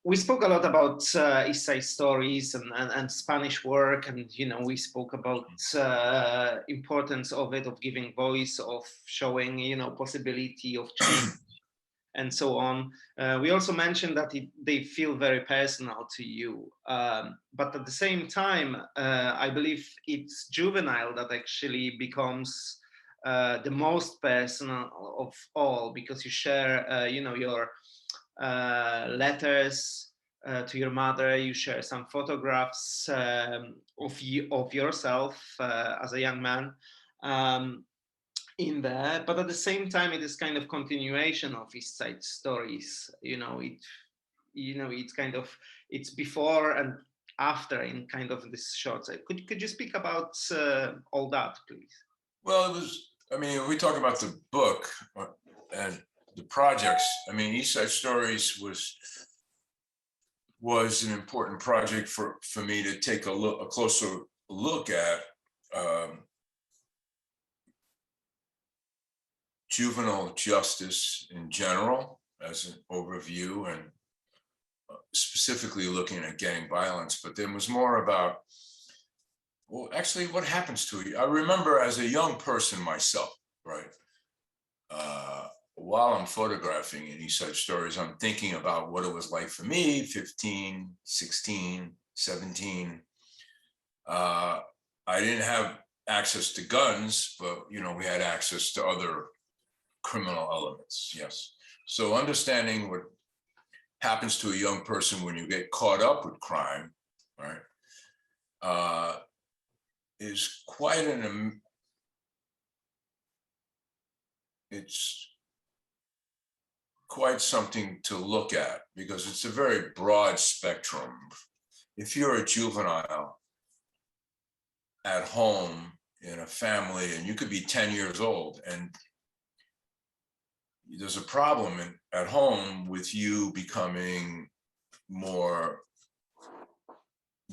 we spoke a lot about East Side Stories and Spanish work, and we spoke about importance of it, of giving voice, of showing possibility of change, and so on. We also mentioned that they feel very personal to you, but at the same time, I believe it's Juvenile that actually becomes the most personal of all, because you share, your letters to your mother. You share some photographs of yourself as a young man in there, but at the same time, it is kind of continuation of East Side Stories. It's kind of, it's before and after in kind of this short. Could you speak about all that, please? Well, we talk about the book and the projects. East Side Stories was an important project for me to take a closer look at juvenile justice in general as an overview, and specifically looking at gang violence. But there was more about, well, actually, what happens to you? I remember as a young person myself, right? While I'm photographing in East Side Stories, I'm thinking about what it was like for me, 15, 16, 17. I didn't have access to guns, but, we had access to other criminal elements, yes. So understanding what happens to a young person when you get caught up with crime, right, is quite it's quite something to look at, because it's a very broad spectrum. If you're a juvenile at home in a family, and you could be 10 years old, and there's a problem at home with you becoming more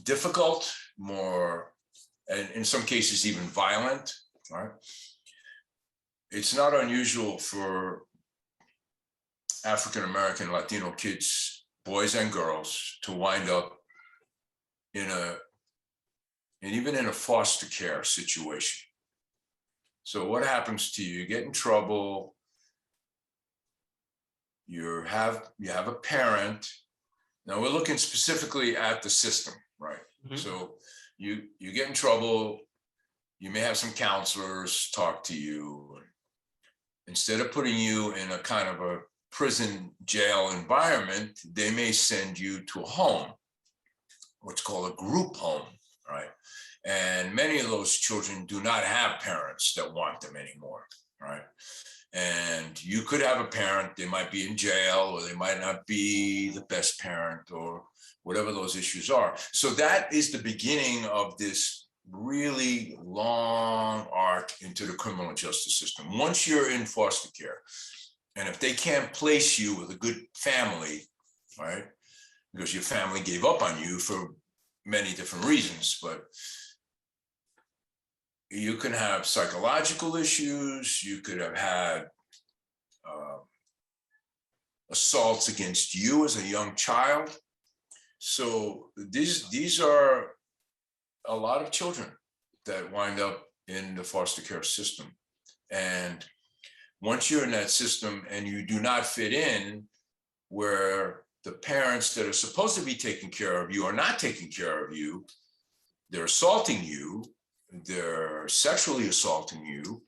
difficult, and in some cases even violent, right? It's not unusual for African-American Latino kids, boys and girls, to wind up even in a foster care situation. So what happens to you? You get in trouble. You have a parent. Now we're looking specifically at the system, right? Mm-hmm. So you get in trouble. You may have some counselors talk to you. Instead of putting you in a kind of a prison jail environment, they may send you to a home, what's called a group home, right? And many of those children do not have parents that want them anymore, right? And you could have a parent, they might be in jail, or they might not be the best parent, or whatever those issues are. So that is the beginning of this really long arc into the criminal justice system. Once you're in foster care, and if they can't place you with a good family, right, because your family gave up on you for many different reasons, but you can have psychological issues, you could have had assaults against you as a young child. So these are a lot of children that wind up in the foster care system. And once you're in that system and you do not fit in, where the parents that are supposed to be taking care of you are not taking care of you, they're assaulting you, they're sexually assaulting you,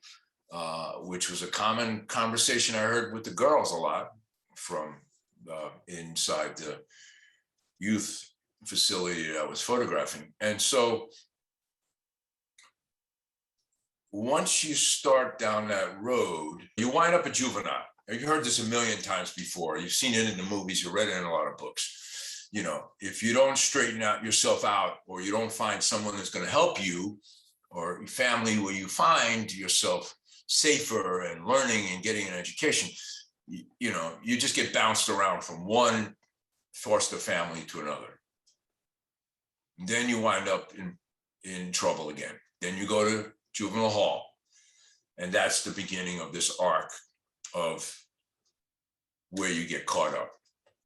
which was a common conversation I heard with the girls a lot from inside the youth facility I was photographing. And so once you start down that road, you wind up a juvenile. You've heard this a million times before. You've seen it in the movies, you read it in a lot of books. If you don't straighten out yourself out, or you don't find someone that's going to help you, or family where you find yourself safer and learning and getting an education, you just get bounced around from one foster family to another. Then you wind up in trouble again. Then you go to juvenile hall. And that's the beginning of this arc of where you get caught up.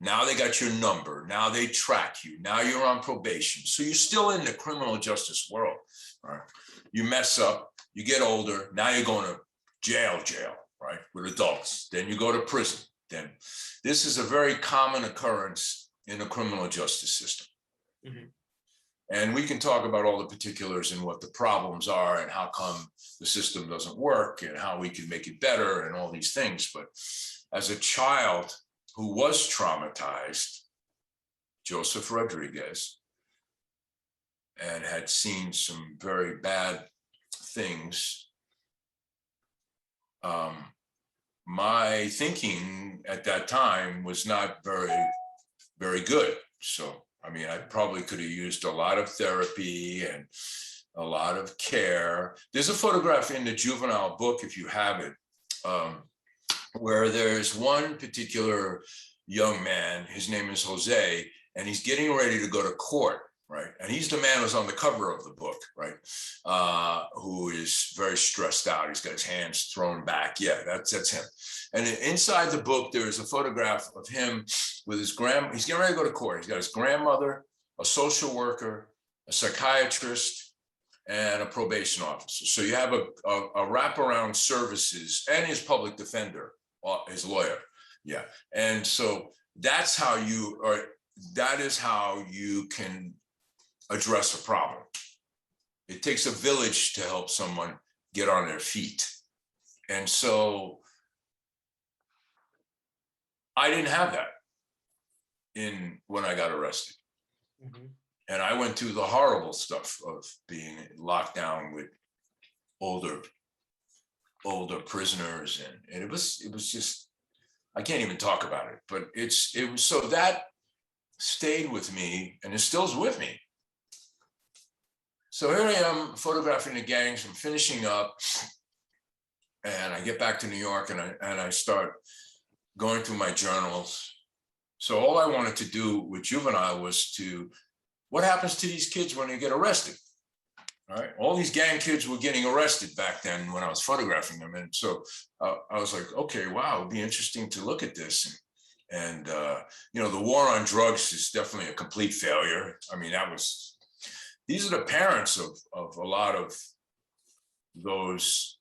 Now they got your number. Now they track you. Now you're on probation. So you're still in the criminal justice world, right? You mess up, you get older. Now you're going to jail, right? With adults. Then you go to prison. Then this is a very common occurrence in the criminal justice system. Mm-hmm. And we can talk about all the particulars and what the problems are and how come the system doesn't work and how we can make it better and all these things. But as a child who was traumatized, Joseph Rodriguez, and had seen some very bad things, my thinking at that time was not very good. So I mean, I probably could have used a lot of therapy and a lot of care. There's a photograph in the juvenile book, if you have it, where there's one particular young man, his name is Jose, and he's getting ready to go to court, right? And he's the man who's on the cover of the book, right? Who is very stressed out. He's got his hands thrown back. Yeah, that's him. And inside the book, there is a photograph of him with his he's getting ready to go to court. He's got his grandmother, a social worker, a psychiatrist, and a probation officer. So you have a wraparound services and his public defender, his lawyer. Yeah. And so that is how you can address a problem. It takes a village to help someone get on their feet. And so I didn't have that when I got arrested. Mm-hmm. And I went through the horrible stuff of being locked down with older prisoners. And it was just, I can't even talk about it, but it was, so that stayed with me and it still's with me. So here I am photographing the gangs and finishing up, and I get back to New York and I start going through my journals. So all I wanted to do with juvenile was what happens to these kids when they get arrested? All right, all these gang kids were getting arrested back then when I was photographing them. And so I was like, okay, wow, it'd be interesting to look at this. And you know, the war on drugs is definitely a complete failure. I mean, these are the parents of a lot of those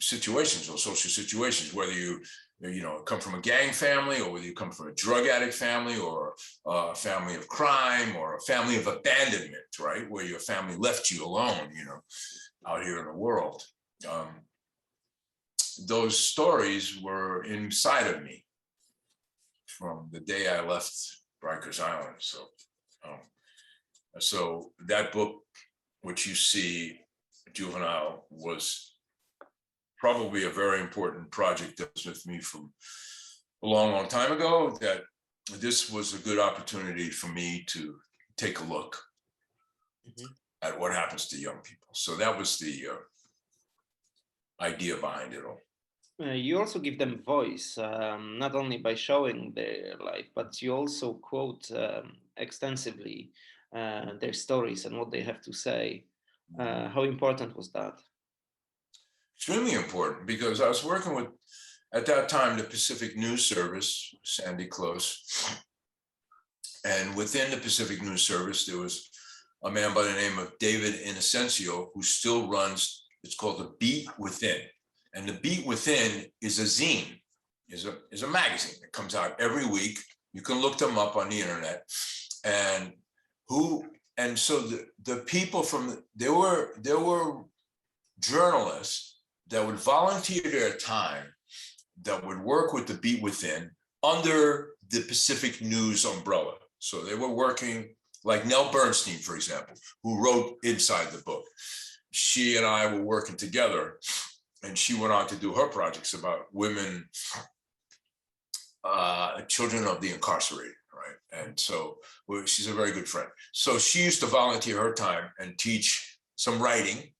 situations, those social situations, whether you come from a gang family, or whether you come from a drug addict family, or a family of crime, or a family of abandonment, right? Where your family left you alone, out here in the world. Those stories were inside of me from the day I left Rikers Island. So that book, which you see, Juvenile, was probably a very important project that was with me from a long time ago, that this was a good opportunity for me to take a look at what happens to young people. So that was the idea behind it all. You also give them voice, not only by showing their life, but you also quote extensively their stories and what they have to say. How important was that? Extremely important, because I was working with, at that time, the Pacific News Service, Sandy Close. And within the Pacific News Service, there was a man by the name of David Inocencio, who still runs, it's called The Beat Within. And The Beat Within is a zine, is a magazine that comes out every week. You can look them up on the internet. And so the people there were journalists that would volunteer their time, that would work with The Beat Within under the Pacific News umbrella. So they were working, like Nell Bernstein, for example, who wrote inside the book. She and I were working together, and she went on to do her projects about women, children of the incarcerated, right? And so she's a very good friend. So she used to volunteer her time and teach some writing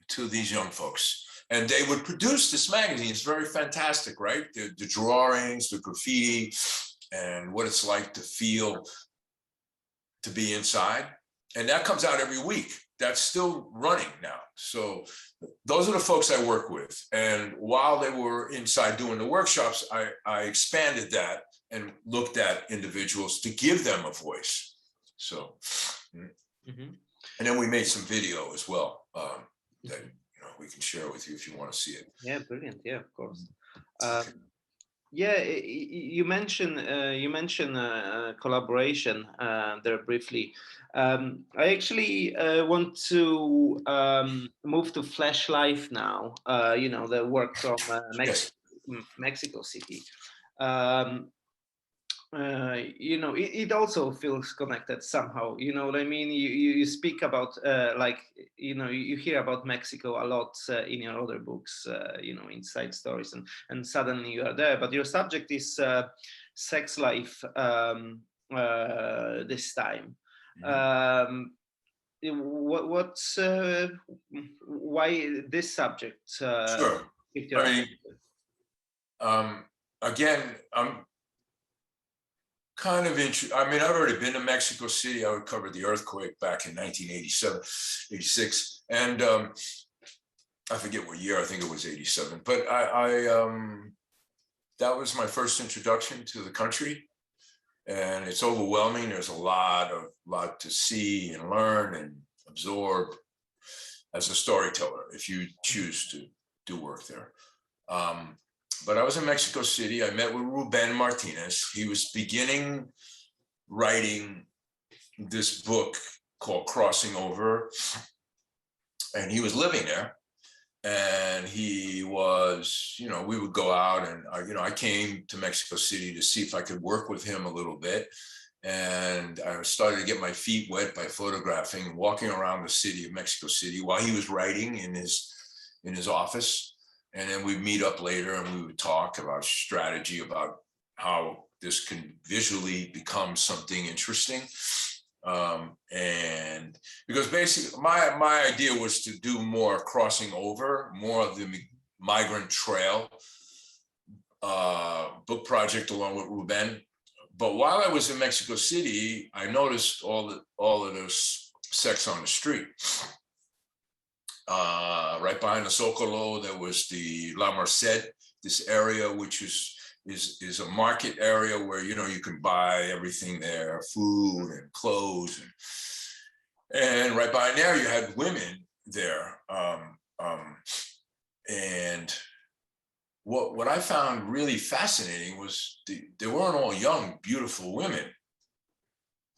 to these young folks. And they would produce this magazine. It's very fantastic, right? The drawings, the graffiti, and what it's like to feel, to be inside. And that comes out every week. That's still running now. So those are the folks I work with. And while they were inside doing the workshops, I expanded that and looked at individuals to give them a voice. So, and then we made some video as well that we can share with you if you want to see it. Yeah, brilliant. Yeah, of course. Yeah, you mentioned collaboration there briefly. I actually want to move to Flash Life now. The work from Yes. Mexico City. It also feels connected somehow. You know what I mean? You speak about you hear about Mexico a lot in your other books, inside stories, and suddenly you are there. But your subject is sex life this time. Why this subject? Sure. Again, I'm kind of interested. I mean, I've already been to Mexico City. I covered the earthquake back in 1987, 86. And I forget what year, I think it was 87. But that was my first introduction to the country. And it's overwhelming. There's a lot to see and learn and absorb as a storyteller, if you choose to do work there. But I was in Mexico City. I met with Ruben Martinez. He was beginning writing this book called Crossing Over, and he was living there. And he was, we would go out, and I came to Mexico City to see if I could work with him a little bit. And I started to get my feet wet by photographing and walking around the city of Mexico City while he was writing in his office. And then we'd meet up later and we would talk about strategy, about how this can visually become something interesting. And because basically my idea was to do more crossing over, more of the migrant trail book project along with Ruben. But while I was in Mexico City, I noticed all of this sex on the street. Right behind the Zocalo, there was the La Merced, this area which is a market area where you can buy everything there, food and clothes, and right behind there you had women there. And what I found really fascinating was they weren't all young, beautiful women.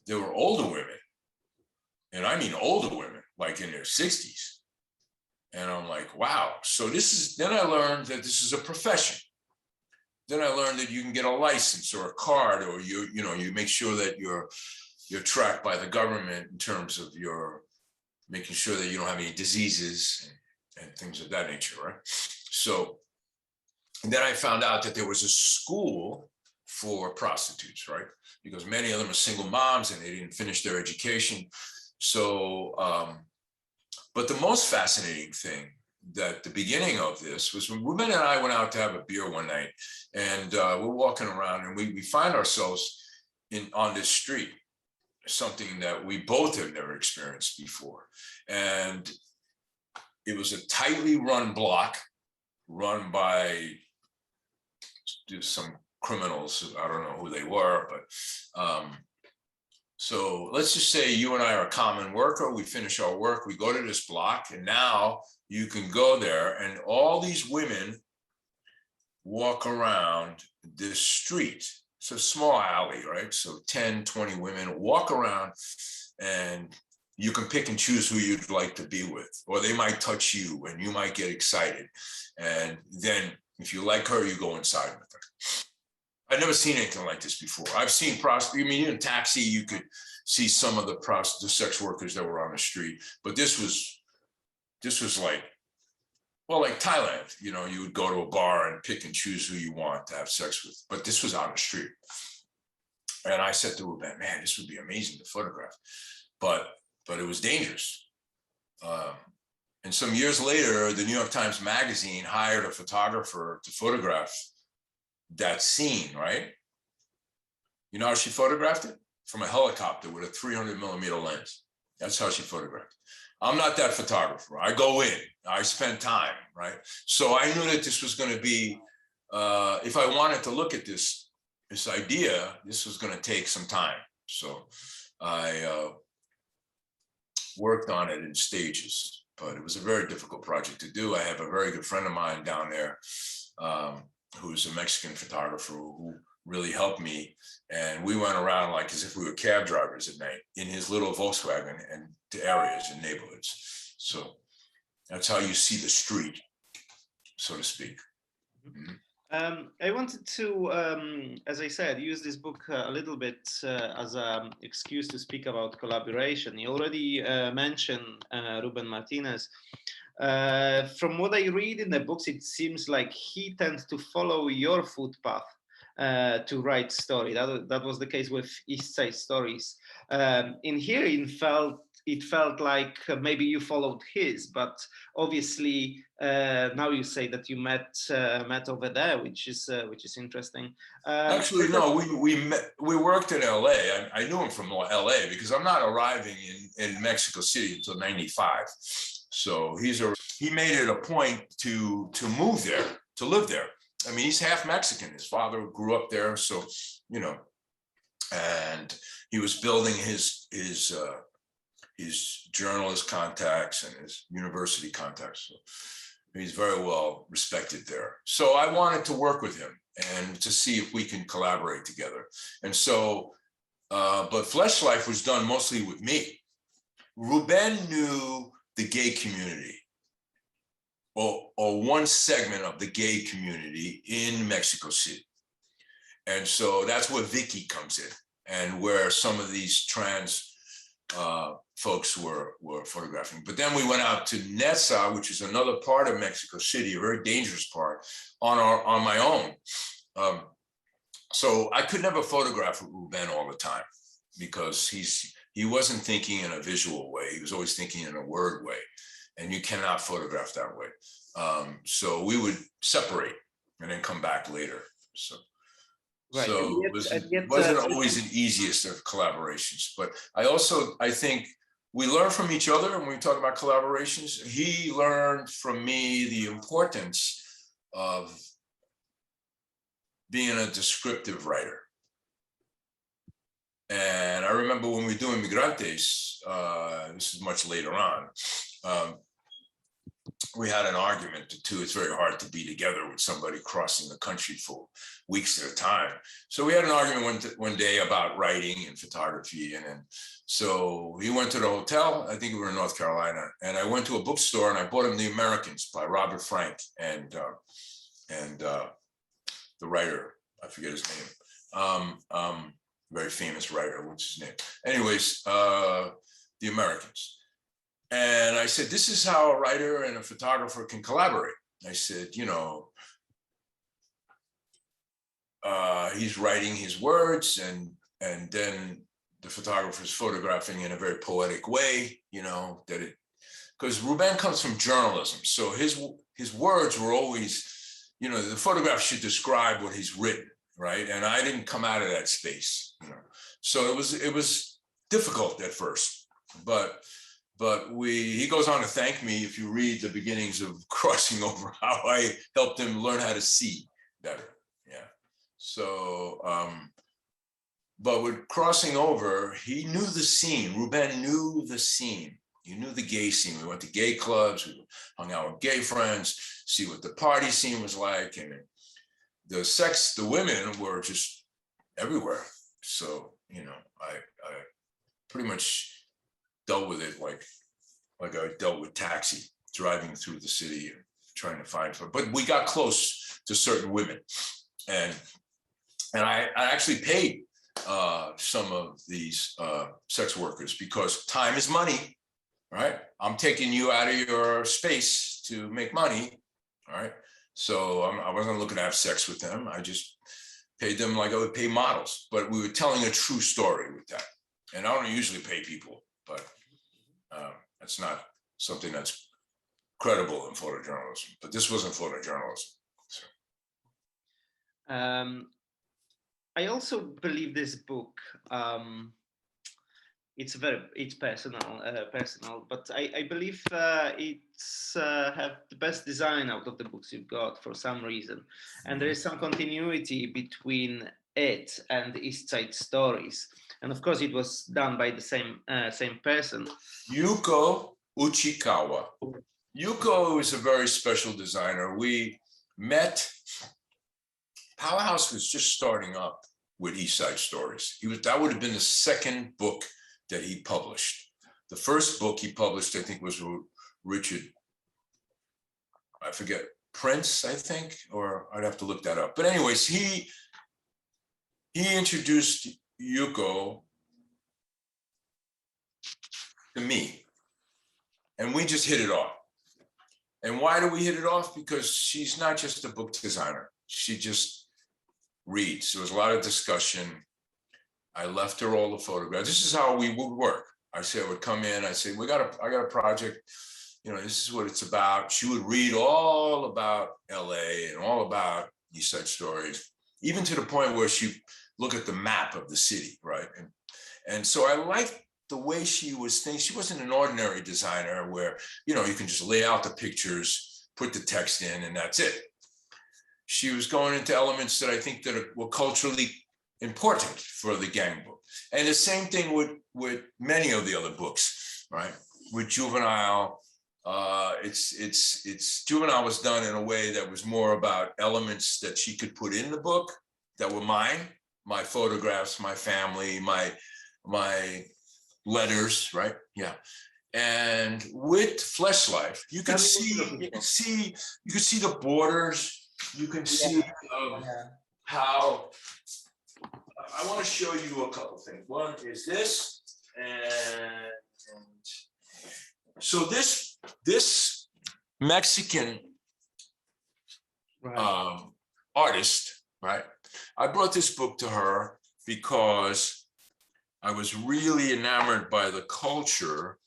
They were older women, and I mean older women, like in their 60s. And I'm like, wow. So then I learned that this is a profession. Then I learned that you can get a license or a card, or you make sure that you're tracked by the government in terms of your making sure that you don't have any diseases and things of that nature, right? So, and then I found out that there was a school for prostitutes, right? Because many of them are single moms and they didn't finish their education. So, but the most fascinating thing that the beginning of this was when Ruben and I went out to have a beer one night, and we're walking around and we find ourselves on this street, something that we both have never experienced before. And it was a tightly run block run by some criminals. I don't know who they were, but so let's just say you and I are a common worker. We finish our work, we go to this block, and now you can go there and all these women walk around this street. It's a small alley, right? So 10, 20 women walk around, and you can pick and choose who you'd like to be with, or they might touch you and you might get excited. And then if you like her, you go inside with her. I've never seen anything like this before. I've seen prostitutes. I mean, in a taxi, you could see some of the sex workers that were on the street, but this was like, well, like Thailand, you would go to a bar and pick and choose who you want to have sex with, but this was on the street. And I said to Ruben, man, this would be amazing to photograph, but it was dangerous. And some years later, the New York Times Magazine hired a photographer to photograph that scene, right? You know how she photographed it? From a helicopter with a 300 millimeter lens. That's how she photographed it. I'm not that photographer. I go in, I spend time, right? So I knew that this was going to be, if I wanted to look at this this idea, this was going to take some time. So I worked on it in stages, but it was a very difficult project to do. I have a very good friend of mine down there who's a Mexican photographer who really helped me. And we went around like as if we were cab drivers at night in his little Volkswagen and to areas and neighborhoods. So that's how you see the street, so to speak. Mm-hmm. I wanted to, as I said, use this book a little bit as an excuse to speak about collaboration. You already mentioned Ruben Martinez. From what I read in the books, it seems like he tends to follow your footpath to write story. That was the case with East Side Stories. In here, it felt like maybe you followed his, but obviously now you say that you met over there, which is interesting. Actually, no, we worked in LA. I knew him from LA because I'm not arriving in Mexico City until '95. So he made it a point to move there, to live there. I mean, he's half Mexican. His father grew up there, so you know, and he was building his journalist contacts and his university contacts. So he's very well respected there. So I wanted to work with him and to see if we can collaborate together. And so, but Fleshlife was done mostly with me. Ruben knew the gay community, or one segment of the gay community in Mexico City. And so that's where Vicky comes in, and where some of these trans folks were photographing. But then we went out to Neza, which is another part of Mexico City, a very dangerous part, on my own. So I could never photograph with Ruben all the time because he wasn't thinking in a visual way. He was always thinking in a word way, and you cannot photograph that way. So we would separate and then come back later. So. Right. So it wasn't always the easiest of collaborations, but I think we learn from each other. And when we talk about collaborations, he learned from me the importance of being a descriptive writer. And I remember when we were doing Migrantes, this is much later on, we had an argument or two. It's very hard to be together with somebody crossing the country for weeks at a time. So we had an argument one day about writing and photography. And so he went to the hotel. I think we were in North Carolina. And I went to a bookstore and I bought him The Americans by Robert Frank and the writer, I forget his name, very famous writer, what's his name? Anyways, The Americans. And I said, this is how a writer and a photographer can collaborate. I said, you know, he's writing his words and then the photographer's photographing in a very poetic way, you know, because Ruben comes from journalism. So his words were always, you know, the photograph should describe what he's written, right? And I didn't come out of that space, you know. So it was difficult at first, but he goes on to thank me if you read the beginnings of Crossing Over, how I helped him learn how to see better. Yeah. So, but with Crossing Over, he knew the scene. Ruben knew the scene. He knew the gay scene. We went to gay clubs, we hung out with gay friends, see what the party scene was like. And the women were just everywhere. So, you know, I pretty much dealt with it like I dealt with Taxi, driving through the city and trying to find her. But we got close to certain women, and I actually paid some of these sex workers because time is money, right? I'm taking you out of your space to make money, all right? So I wasn't looking to have sex with them. I just paid them like I would pay models, but we were telling a true story with that. And I don't usually pay people, but that's not something that's credible in photojournalism. But this wasn't photojournalism. So. I also believe this book. It's personal, but I believe it's have the best design out of the books you've got for some reason, and there is some continuity between it and East Side Stories. And of course, it was done by the same person. Yuko Uchikawa. Yuko is a very special designer. We met, Powerhouse was just starting up with East Side Stories. That would have been the second book that he published. The first book he published, I think, was Richard, I forget, Prince, I think, or I'd have to look that up. But anyways, he introduced Yuko to me, and we just hit it off. And why do we hit it off? Because she's not just a book designer. She just reads. There was a lot of discussion. I left her all the photographs. This is how we would work. I would come in, I say, I got a project, this is what it's about. She would read all about LA and all about East Side Stories, even to the point where she look at the map of the city, right? And so I liked the way she was thinking. She wasn't an ordinary designer where, you can just lay out the pictures, put the text in, and that's it. She was going into elements that I think that were culturally important for the gang book. And the same thing with many of the other books, right? With Juvenile, Juvenile was done in a way that was more about elements that she could put in the book that were mine, my photographs, my family, my letters, right? Yeah. And with Flesh Life, you could see the borders. You can see how. I want to show you a couple things. One is this, and so this Mexican artist, right? I brought this book to her because I was really enamored by the culture.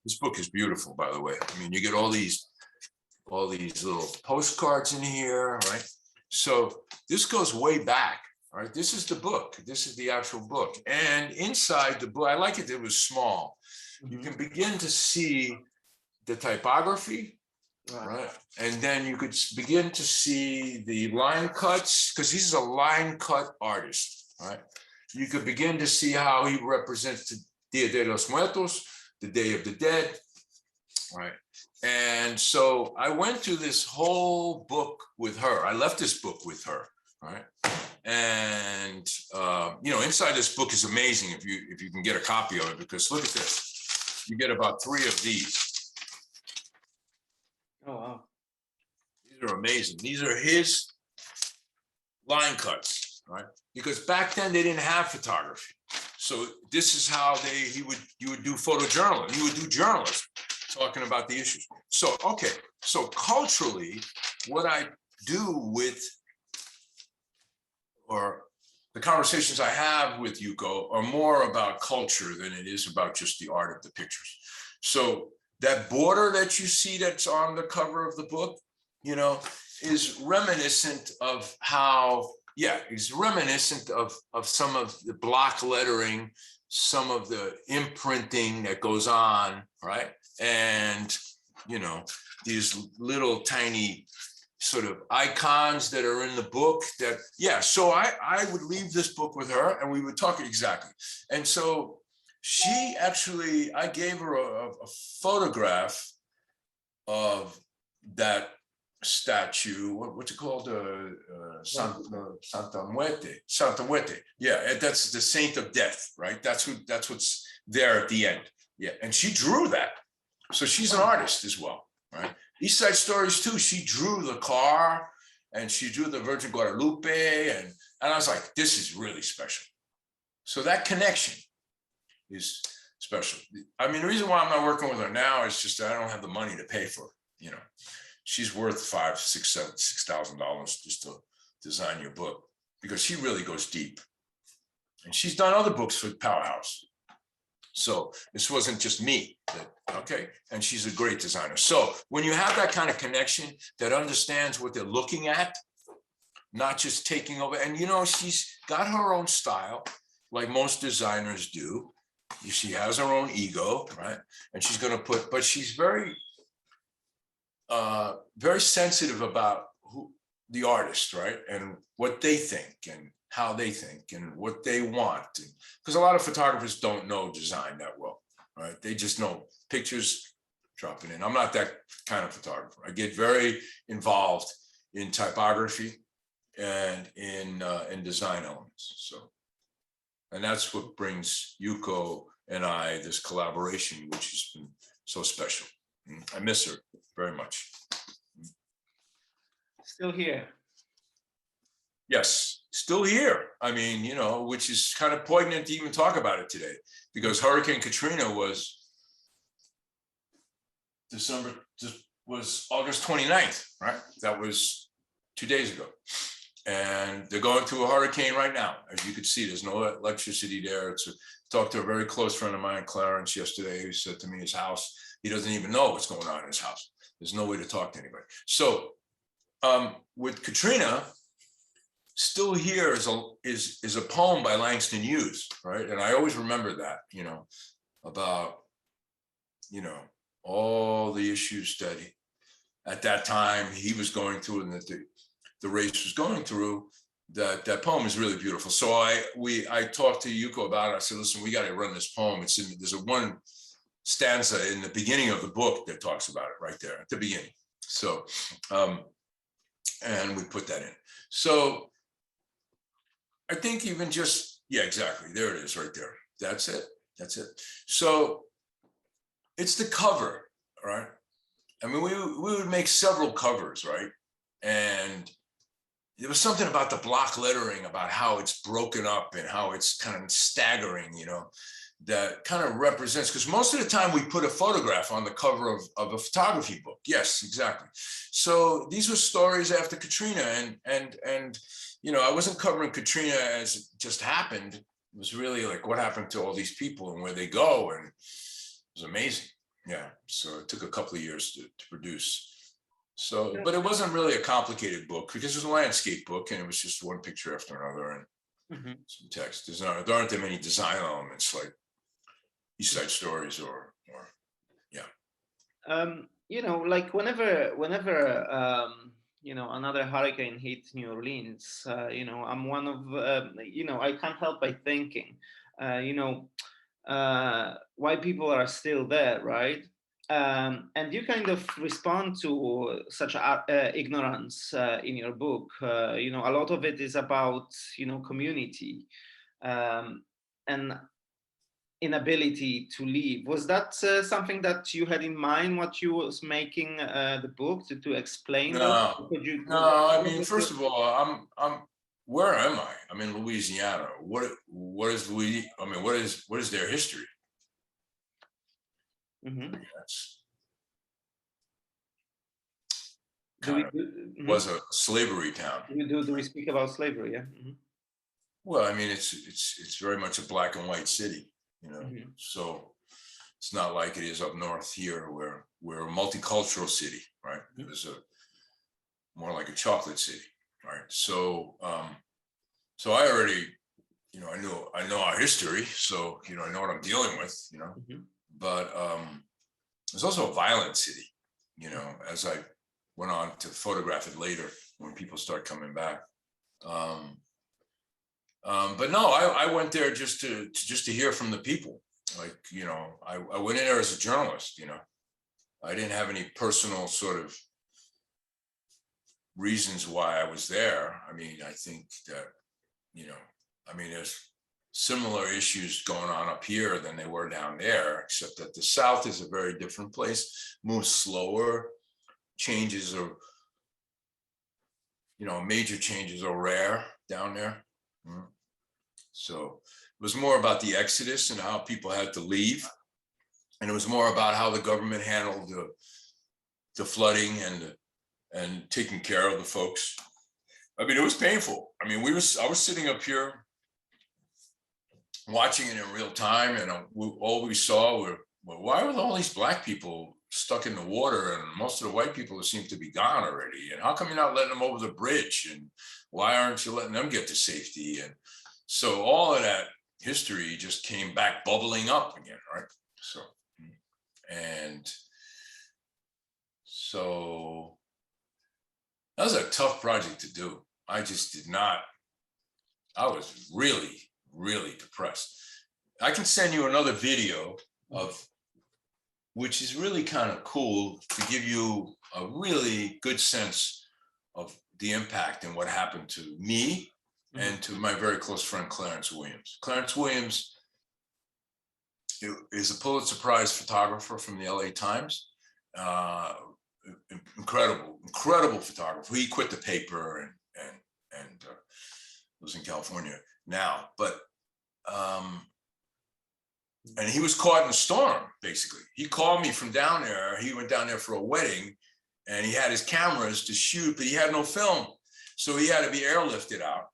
This book is beautiful, by the way. I mean, you get all these little postcards in here, right? So this goes way back, right? This is the book. This is the actual book. And inside the book, I like it was small. You can begin to see the typography, right? And then you could begin to see the line cuts, because he's a line cut artist, right? You could begin to see how he represents the Dia de los Muertos, the Day of the Dead, right? And so I went through this whole book with her. I left this book with her, right? And inside this book is amazing if you can get a copy of it, because look at this. You get about 3 of these. Oh, wow. These are amazing. These are his line cuts, right? Because back then they didn't have photography. So this is how you would do photojournalism. You would do journalism, talking about the issues. So, okay. So culturally, what I do with, or the conversations I have with Yuko are more about culture than it is about just the art of the pictures. So that border that you see that's on the cover of the book, is reminiscent of how, it's reminiscent of some of the block lettering, some of the imprinting that goes on, right? And, these little tiny sort of icons that are in the book that, so I would leave this book with her and we would talk exactly. And so she actually, I gave her a photograph of that statue, what's it called? Santa Muerte. Yeah, that's the Saint of Death, right? That's what's there at the end. Yeah, and she drew that. So she's an artist as well, right? East Side Stories too, she drew the car and she drew the Virgin Guadalupe, and I was like, this is really special. So that connection is special. I mean, the reason why I'm not working with her now is just that I don't have the money to pay for her, She's worth $6,000 just to design your book, because she really goes deep. And she's done other books with Powerhouse. So this wasn't just me, okay? And she's a great designer. So when you have that kind of connection that understands what they're looking at, not just taking over, and she's got her own style, like most designers do. She has her own ego, right? And she's gonna but she's very, very sensitive about the artist, right? And what they think and how they think and what they want. Because a lot of photographers don't know design that well, right? They just know pictures dropping in. I'm not that kind of photographer. I get very involved in typography and in design elements. So, and that's what brings Yuko and I this collaboration, which has been so special. I miss her very much. Still here. Yes, still here. I mean, you know, which is kind of poignant to even talk about it today, because Hurricane Katrina was August 29th, right? That was 2 days ago. And they're going through a hurricane right now. As you can see, there's no electricity there. Talked to a very close friend of mine, Clarence, yesterday, who said to me his house, he doesn't even know what's going on in his house. There's no way to talk to anybody. So with Katrina, Still Here is a poem by Langston Hughes, right? And I always remember that, you know, about, you know, all the issues that at that time he was going through and that the race was going through. That poem is really beautiful. So I talked to Yuko about it. I said, listen, we got to run this poem. There's a one stanza in the beginning of the book that talks about it right there at the beginning. So, and we put that in. So I think even just, yeah, exactly. There it is right there. That's it. That's it. So it's the cover, right? I mean, we would make several covers, right? And there was something about the block lettering, about how it's broken up and how it's kind of staggering, you know, that kind of represents, because most of the time we put a photograph on the cover of a photography book. Yes, exactly. So these were stories after Katrina, and you know, I wasn't covering Katrina as it just happened. It was really like what happened to all these people and where they go, and it was amazing. Yeah, so it took a couple of years to produce. So, but it wasn't really a complicated book because it was a landscape book and it was just one picture after another and some text. There aren't that many design elements like East Side Stories or yeah. You know, like whenever you know, another hurricane hit New Orleans, you know, I'm one of you know, I can't help by thinking, you know, why people are still there, right? And you kind of respond to such ignorance in your book. You know, a lot of it is about, you know, community and inability to leave. Was that something that you had in mind what you was making the book to explain those? No. I mean, first of all, I'm where am I? I'm in Louisiana. What is Louisiana? I mean, what is their history? That's kind of was a slavery town. Do we speak about slavery? Yeah. Well, I mean, it's very much a black and white city, you know. So it's not like it is up north here, where we're a multicultural city, right? It was more like a chocolate city, right? So so I already, you know, I know our history, so you know, I know what I'm dealing with, you know. But it's also a violent city, you know, as I went on to photograph it later when people start coming back. But no, I went there just to hear from the people. Like, you know, I went in there as a journalist, you know. I didn't have any personal sort of reasons why I was there. I mean, I think that, you know, I mean, there's similar issues going on up here than they were down there, except that the South is a very different place, moves slower, changes are, you know, major changes are rare down there. So it was more about the exodus and how people had to leave. And it was more about how the government handled the flooding and taking care of the folks. I mean, it was painful. I mean, I was sitting up here watching it in real time, and all we saw were, well, why were all these black people stuck in the water and most of the white people seem to be gone already? And how come you're not letting them over the bridge? And why aren't you letting them get to safety? And so all of that history just came back bubbling up again, right? So, and so That was a tough project to do. I just did not. I was really, really depressed. I can send you another video of, which is really kind of cool to give you a really good sense of the impact and what happened to me and to my very close friend, Clarence Williams. Clarence Williams is a Pulitzer Prize photographer from the LA Times. Incredible photographer. He quit the paper and lives in California now, but and he was caught in a storm, basically. He called me from down there. He went down there for a wedding and he had his cameras to shoot, but he had no film. So he had to be airlifted out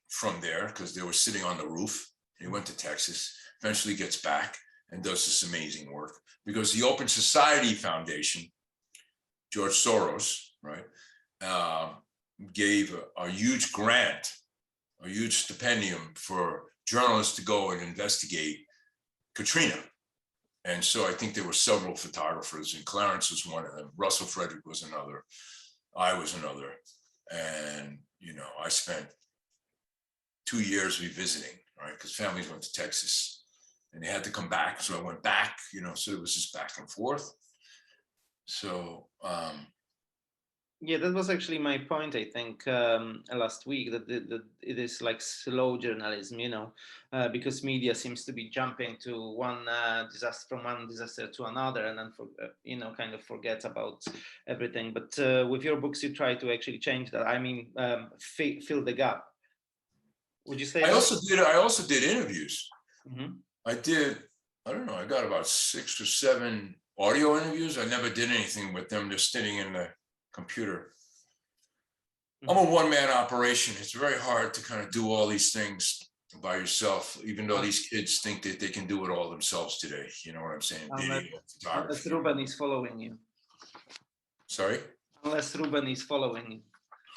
from there because they were sitting on the roof. He went to Texas, eventually gets back and does this amazing work because the Open Society Foundation, George Soros, right, gave a huge grant, a huge stipendium for journalists to go and investigate Katrina. And so I think there were several photographers, and Clarence was one of them. Russell Frederick was another. I was another. And, you know, I spent 2 years revisiting, right? Because families went to Texas and they had to come back. So I went back, you know, so it was just back and forth. So, yeah, that was actually my point, I think, last week, that it is like slow journalism, you know, because media seems to be jumping to one disaster, from one disaster to another, and then, you know, kind of forget about everything. But with your books, you try to actually change that. I mean, fill the gap. Would you say I also did interviews. Mm-hmm. I don't know, I got about 6 or 7 audio interviews. I never did anything with them, just sitting in the computer. I'm a one-man operation. It's very hard to kind of do all these things by yourself, even though these kids think that they can do it all themselves today. You know what I'm saying? Video, unless Ruben is following you. Sorry? Unless Ruben is following you.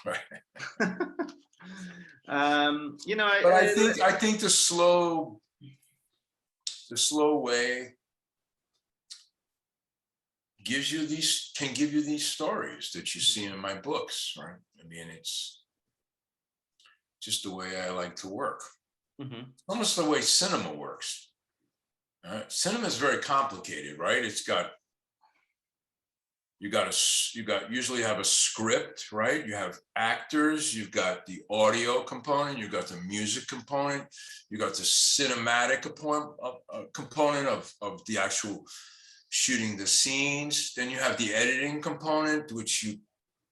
Right. You know, but I think the slow way can give you these stories that you see in my books, right? I mean, it's just the way I like to work. Almost the way cinema works. Cinema is very complicated, right? You usually have a script, right? You have actors, you've got the audio component, you've got the music component, you got the cinematic component of the actual shooting the scenes. Then you have the editing component, which you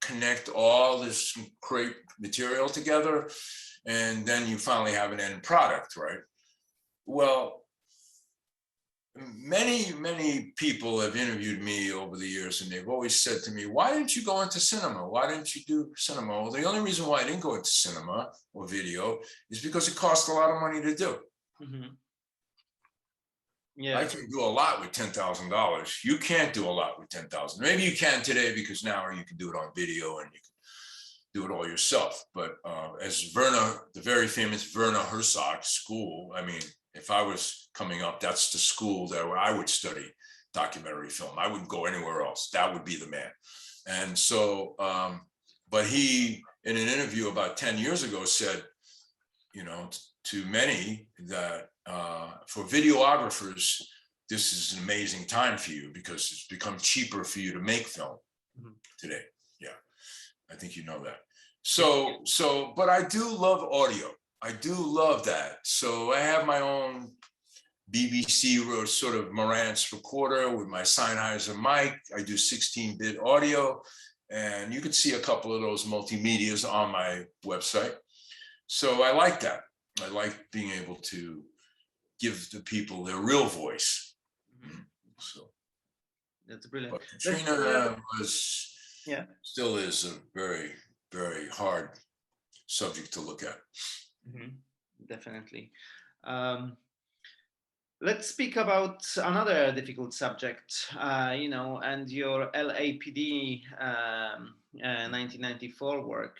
connect all this great material together. And then you finally have an end product, right? Well, many people have interviewed me over the years, and they've always said to me, why didn't you go into cinema? Why didn't you do cinema? Well, the only reason why I didn't go into cinema or video is because it cost a lot of money to do. Yeah. I can do a lot with $10,000. You can't do a lot with $10,000. Maybe you can today because now you can do it on video and you can do it all yourself. But as the very famous Werner Herzog school, I mean, if I was coming up, that's the school where I would study documentary film. I wouldn't go anywhere else. That would be the man. And so, but he, in an interview about 10 years ago, said, you know, to many that for videographers, this is an amazing time for you because it's become cheaper for you to make film today. Yeah, I think you know that. So, but I do love audio. I do love that. So I have my own BBC sort of Marantz recorder with my Sennheiser mic. I do 16-bit audio, and you can see a couple of those multimedias on my website. So I like that. I like being able to give the people their real voice. So that's brilliant. But Katrina still is a very, very hard subject to look at. Definitely. Let's speak about another difficult subject, you know, and your LAPD 1994 work.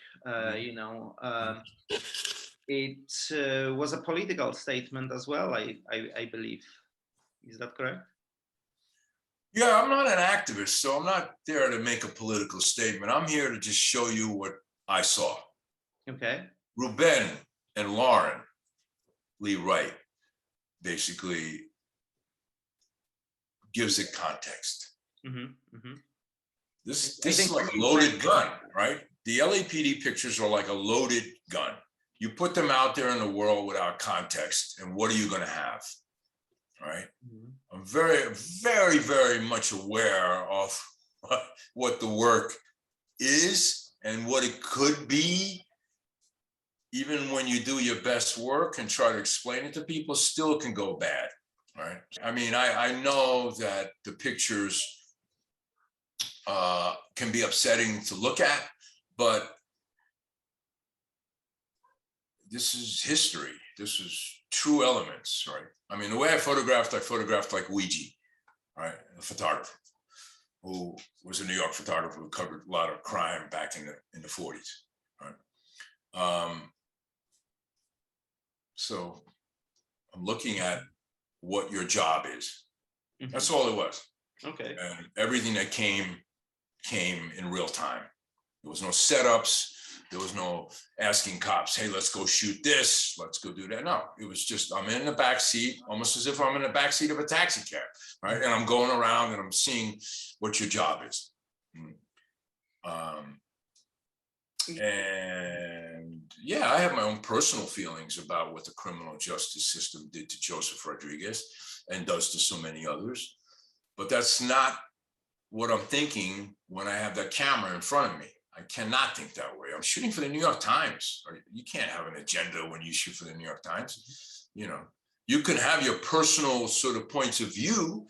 You know, it was a political statement as well, I believe. Is that correct? Yeah, I'm not an activist, so I'm not there to make a political statement. I'm here to just show you what I saw. Okay. Ruben and Lauren Lee Wright basically gives it context. This is like a loaded gun, right? The LAPD pictures are like a loaded gun. You put them out there in the world without context, and what are you going to have? Right? I'm very, very, very much aware of what the work is and what it could be. Even when you do your best work and try to explain it to people, still can go bad, right? I mean, I know that the pictures can be upsetting to look at, but this is history. This is true elements, right? I mean, the way I photographed like Ouija, right? A photographer who was a New York photographer who covered a lot of crime back in the 40s, right? So I'm looking at what your job is. That's all it was. Okay. And everything that came in real time. There was no setups. There was no asking cops, hey, let's go shoot this. Let's go do that. No, it was just, I'm in the back seat, almost as if I'm in the back seat of a taxi cab, right? And I'm going around and I'm seeing what your job is. And yeah, I have my own personal feelings about what the criminal justice system did to Joseph Rodriguez and does to so many others. But that's not what I'm thinking when I have that camera in front of me. I cannot think that way. I'm shooting for the New York Times. You can't have an agenda when you shoot for the New York Times. You know, you can have your personal sort of points of view,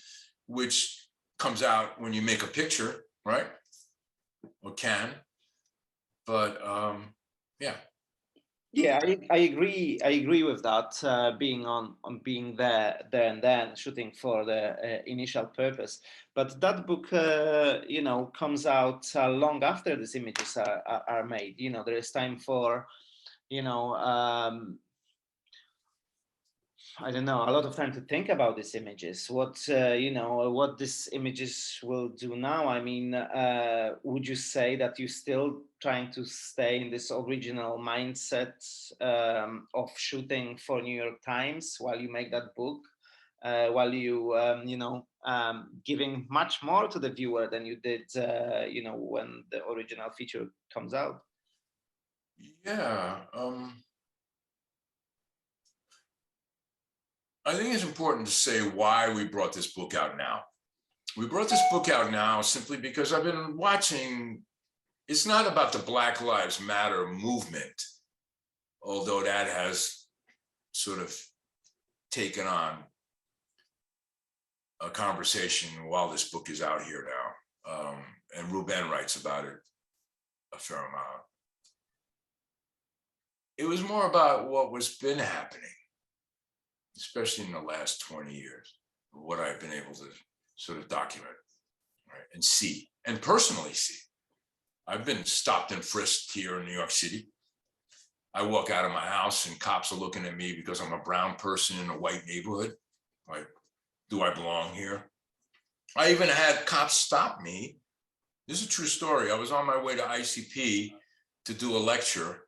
which comes out when you make a picture, right? Or can. But yeah. Yeah, I agree. I agree with that. Being being there and then shooting for the initial purpose, but that book, you know, comes out long after these images are made. You know, there is time for, you know, I don't know, a lot of time to think about these images. What you know, what these images will do now. I mean, would you say that you're still trying to stay in this original mindset of shooting for New York Times while you make that book, while you you know, giving much more to the viewer than you did, you know, when the original feature comes out? Yeah. I think it's important to say why we brought this book out now. We brought this book out now simply because I've been watching, it's not about the Black Lives Matter movement, although that has sort of taken on a conversation while this book is out here now. And Ruben writes about it a fair amount. It was more about what was been happening, especially in the last 20 years, what I've been able to sort of document, right, and see, and personally see. I've been stopped and frisked here in New York City. I walk out of my house and cops are looking at me because I'm a brown person in a white neighborhood. Like, do I belong here? I even had cops stop me. This is a true story. I was on my way to ICP to do a lecture,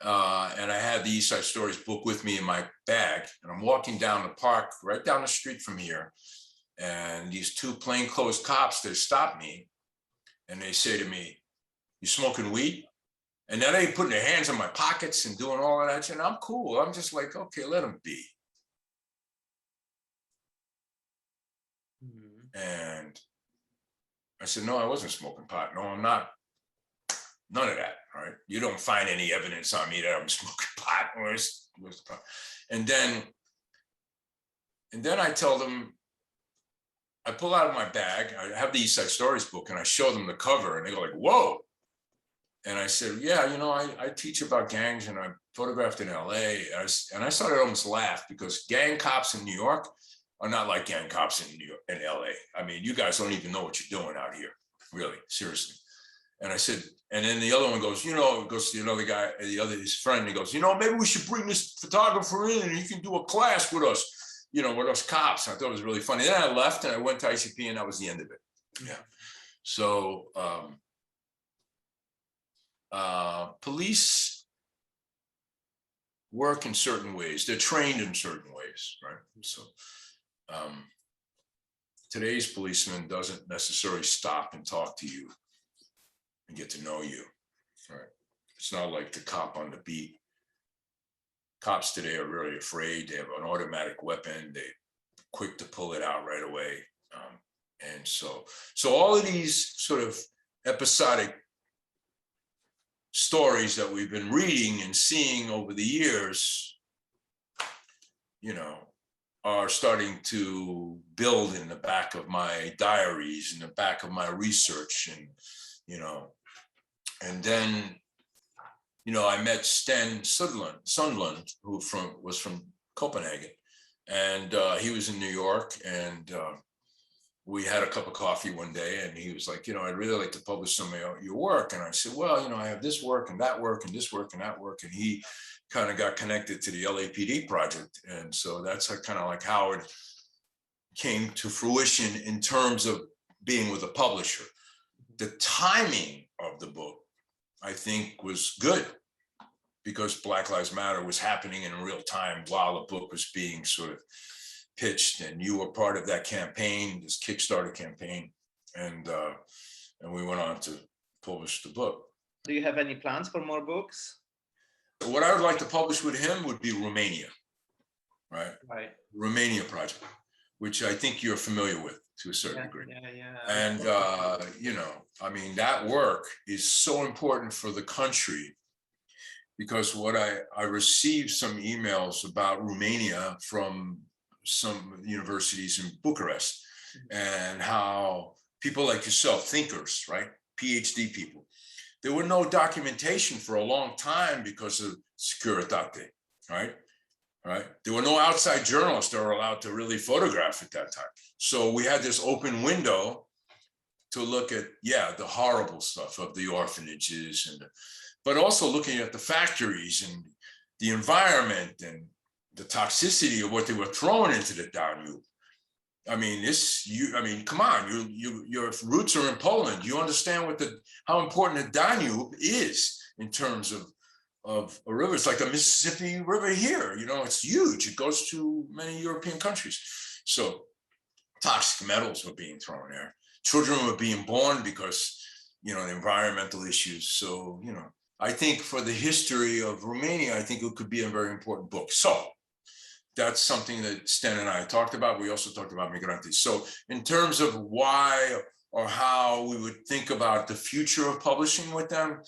and I had the East Side Stories book with me in my bag, and I'm walking down the park right down the street from here, and these two plainclothes cops, they stop me and they say to me, you smoking weed? And then they putting their hands in my pockets and doing all of that shit. And I'm cool. I'm just like, okay, let them be. And I said, no, I wasn't smoking pot. No, I'm not. None of that, all right? You don't find any evidence on me that I'm smoking pot. Where's the pot? And then I tell them, I pull out of my bag, I have the East Side Stories book, and I show them the cover, and they go like, whoa. And I said, yeah, you know, I teach about gangs, and I photographed in LA. And I started to almost laugh because gang cops in New York are not like gang cops in New York, in LA. I mean, you guys don't even know what you're doing out here, really, seriously. And I said, and then the other one goes, you know, goes to another guy, his friend, he goes, you know, maybe we should bring this photographer in and he can do a class with us. you know, with those cops. I thought it was really funny. Then I left and I went to ICP, and that was the end of it. Yeah. So police work in certain ways. They're trained in certain ways, right? So today's policeman doesn't necessarily stop and talk to you and get to know you, right? It's not like the cop on the beat. Cops today are really afraid. They have an automatic weapon. They're quick to pull it out right away. And so all of these sort of episodic stories that we've been reading and seeing over the years, you know, are starting to build in the back of my diaries, in the back of my research, and, you know, and then, you know, I met Sten Sundlund, who was from Copenhagen, and he was in New York, and we had a cup of coffee one day, and he was like, you know, I'd really like to publish some of your work. And I said, well, you know, I have this work and that work and this work and that work. And he kind of got connected to the LAPD project. And so that's kind of like how it came to fruition in terms of being with a publisher. The timing of the book, I think, was good, because Black Lives Matter was happening in real time while the book was being sort of pitched, and you were part of that campaign, this Kickstarter campaign, and we went on to publish the book. Do you have any plans for more books? What I would like to publish with him would be Romania, right? Right. Romania project, which I think you're familiar with to a certain degree. Yeah. And you know, I mean, that work is so important for the country, because what I received some emails about Romania from some universities in Bucharest, and how people like yourself, thinkers, right? PhD people, there were no documentation for a long time because of Securitate, right? Right? There were no outside journalists that were allowed to really photograph at that time. So we had this open window to look at, yeah, the horrible stuff of the orphanages, and but also looking at the factories and the environment and the toxicity of what they were throwing into the Danube. I mean, come on, your roots are in Poland. You understand how important the Danube is in terms of a river. It's like the Mississippi River here. You know, it's huge. It goes to many European countries. So toxic metals were being thrown there. Children were being born because, you know, the environmental issues. So, you know, I think for the history of Romania, I think it could be a very important book. So that's something that Sten and I talked about. We also talked about Migrantes. So in terms of why or how we would think about the future of publishing with them,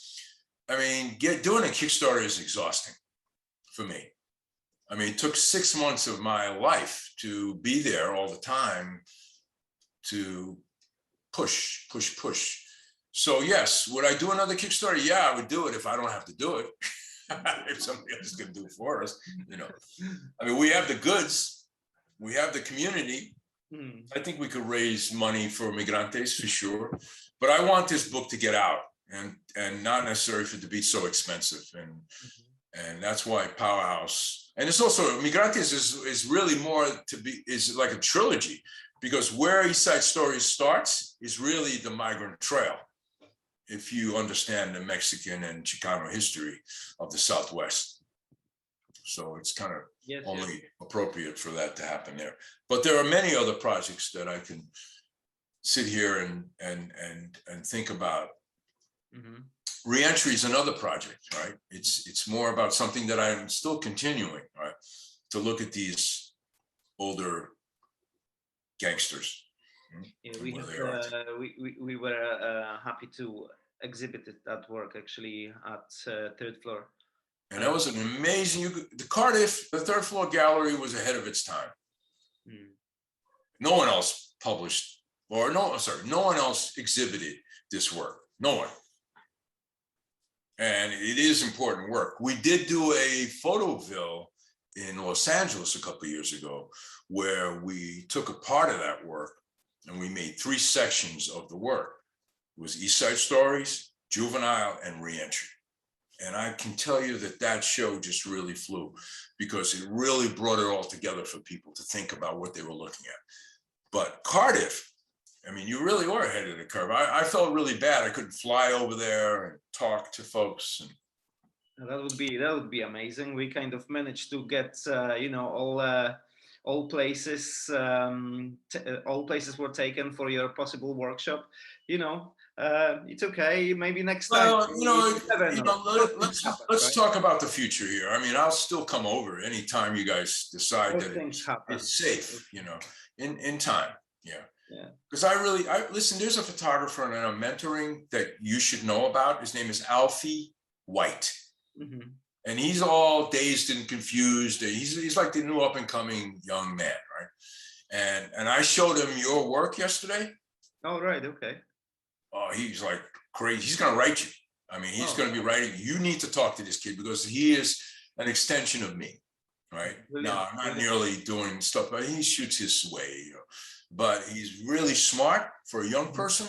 I mean, doing a Kickstarter is exhausting for me. I mean, it took 6 months of my life to be there all the time to push. So yes, would I do another Kickstarter? Yeah, I would do it if I don't have to do it. If somebody else is going to do it for us, you know. I mean, we have the goods, we have the community. I think we could raise money for Migrantes for sure, but I want this book to get out, and not necessarily for it to be so expensive, and that's why Powerhouse, and it's also Migrantes is really more is like a trilogy, because where East Side Stories starts is really the migrant trail, if you understand the Mexican and Chicano history of the Southwest. So it's kind of only appropriate for that to happen there. But there are many other projects that I can sit here and think about. Reentry is another project, right? It's more about something that I'm still continuing, right? To look at these older gangsters. Yeah, we were happy to exhibit that work actually at third floor. And that was an amazing, the Cardiff, the third floor gallery was ahead of its time. No one else published, no one else exhibited this work, no one. And it is important work. We did do a photoville in Los Angeles a couple of years ago, where we took a part of that work and we made 3 sections of the work. It was East Side Stories, Juvenile, and Reentry. And I can tell you that show just really flew, because it really brought it all together for people to think about what they were looking at. But Cardiff, I mean, you really were ahead of the curve. I felt really bad. I couldn't fly over there and talk to folks. And that would be amazing. We kind of managed to get all places all places were taken for your possible workshop. It's okay. Maybe next time. Well, let's right? talk about the future here. I mean, I'll still come over anytime you guys decide that it's safe. In time. Yeah. Because I listen. There's a photographer and I'm mentoring that you should know about. His name is Alfie White. Mm-hmm. And he's all dazed and confused. He's like the new up and coming young man, right? And I showed him your work yesterday. Oh, right. Okay. Oh, he's like crazy. He's going to write you. I mean, he's going to be writing. You need to talk to this kid because he is an extension of me, right? No, I'm not nearly doing stuff, but he shoots his way. But he's really smart for a young person,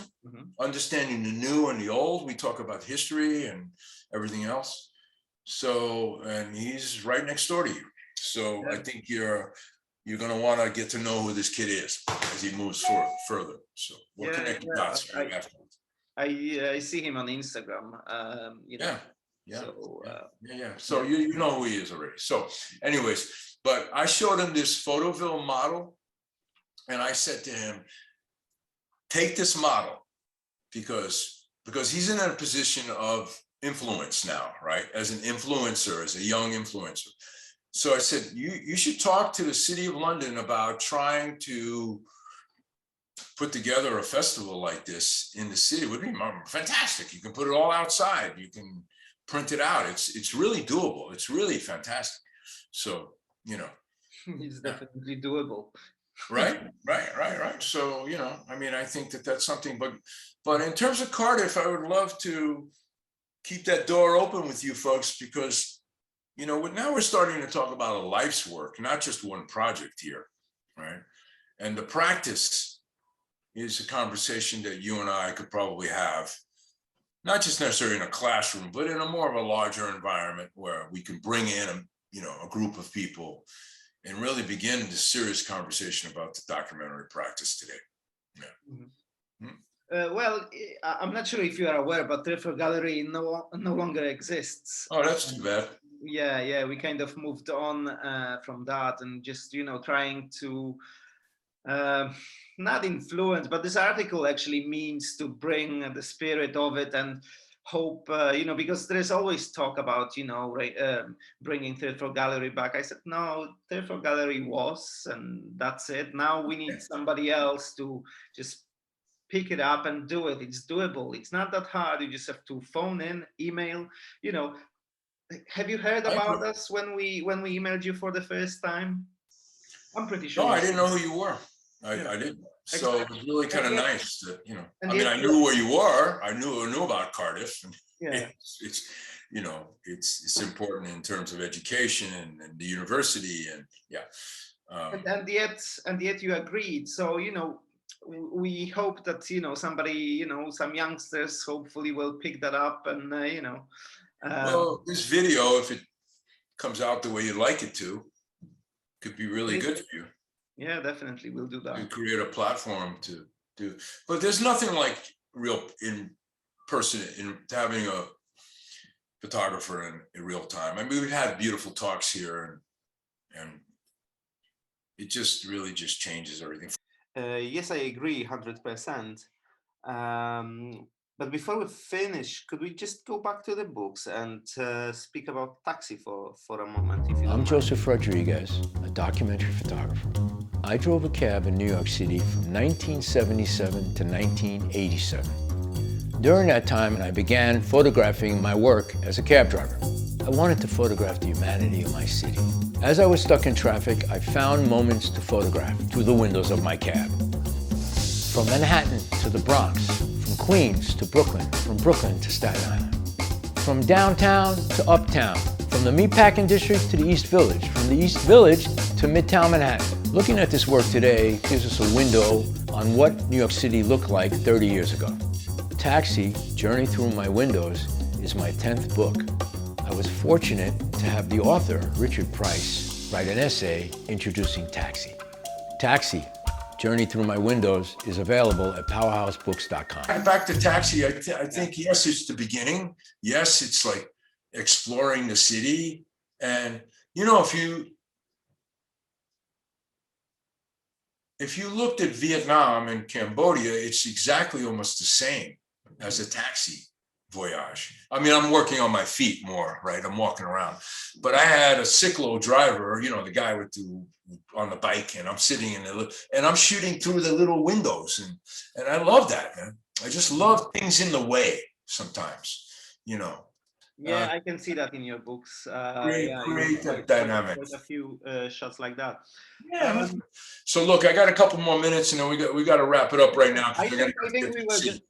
understanding the new and the old. We talk about history and everything else. So, and he's right next door to you. So I think you're going to want to get to know who this kid is as he moves further. So we'll connect the dots afterwards. I see him on Instagram. So you know who he is already. So anyways, but I showed him this Photoville model. And I said to him, take this model because he's in a position of influence now, right? As an influencer, as a young influencer. So I said, you should talk to the City of London about trying to put together a festival like this in the city. It would be fantastic. You can put it all outside. You can print it out. It's really doable. It's really fantastic. So, it's definitely doable. Right. So, I mean, I think that's something, but in terms of Cardiff, I would love to keep that door open with you folks because, now we're starting to talk about a life's work, not just one project here, right? And the practice is a conversation that you and I could probably have, not just necessarily in a classroom, but in a more of a larger environment where we can bring in a group of people and really begin this serious conversation about the documentary practice today. Yeah. Mm-hmm. Well, I'm not sure if you are aware, but Triffer Gallery no longer exists. Oh, that's too bad. Yeah, we kind of moved on from that and just, trying to not influence, but this article actually means to bring the spirit of it and hope, because there's always talk about, bringing Triffer Gallery back. I said, no, Triffer Gallery was, and that's it. Now we need somebody else to just pick it up and do it. It's doable. It's not that hard. You just have to phone in, email, Have you heard about us when we emailed you for the first time? I'm pretty sure. No, I didn't know who you were. I didn't. So it was really kind of nice that, I knew where you were. I knew about Cardiff. And it's important in terms of education and the university and and yet you agreed. So, we hope that, somebody, some youngsters hopefully will pick that up and, well, this video, if it comes out the way you'd like it to, could be really good for you. Yeah, definitely. We'll do that. To create a platform to do. But there's nothing like real in person in having a photographer in real time. I mean, we've had beautiful talks here and it just really just changes everything. Yes, I agree 100%. But before we finish, could we just go back to the books and speak about Taxi for a moment? I'm Joseph Rodriguez, a documentary photographer. I drove a cab in New York City from 1977 to 1987. During that time, I began photographing my work as a cab driver. I wanted to photograph the humanity of my city. As I was stuck in traffic, I found moments to photograph through the windows of my cab. From Manhattan to the Bronx, from Queens to Brooklyn, from Brooklyn to Staten Island. From downtown to uptown, from the Meatpacking District to the East Village, from the East Village to Midtown Manhattan. Looking at this work today gives us a window on what New York City looked like 30 years ago. Taxi, Journey Through My Windows, is my 10th book. I was fortunate to have the author, Richard Price, write an essay introducing Taxi. Taxi, Journey Through My Windows, is available at powerhousebooks.com. Back to Taxi, I think, yes, it's the beginning. Yes, it's like exploring the city. And, you know, if you looked at Vietnam and Cambodia, it's exactly almost the same as a taxi voyage. I mean, I'm working on my feet more, right? I'm walking around. But I had a cyclo driver, you know, the guy on the bike, and I'm sitting and I'm shooting through the little windows. And I love that, man. I just love things in the way sometimes, you know. Yeah, I can see that in your books. Great dynamic. Quite a few shots like that. Yeah. So look, I got a couple more minutes, and then we got to wrap it up right now. I think we were just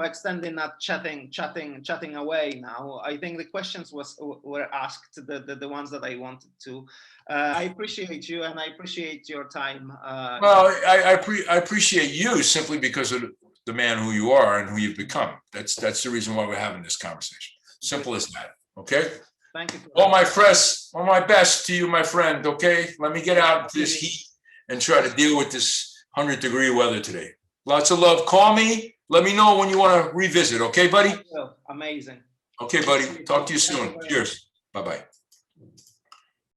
extending that chatting away now. I think the questions were asked, the ones that I wanted to. I appreciate you, and I appreciate your time. Well, I appreciate you simply because of the man who you are and who you've become. That's the reason why we're having this conversation. Simple as that. Okay. Thank you. All my best to you, my friend. Okay. Let me get out into this heat and try to deal with this 100-degree weather today. Lots of love. Call me. Let me know when you want to revisit. Okay, buddy? Amazing. Okay, buddy. Talk to you soon. Cheers. Bye-bye.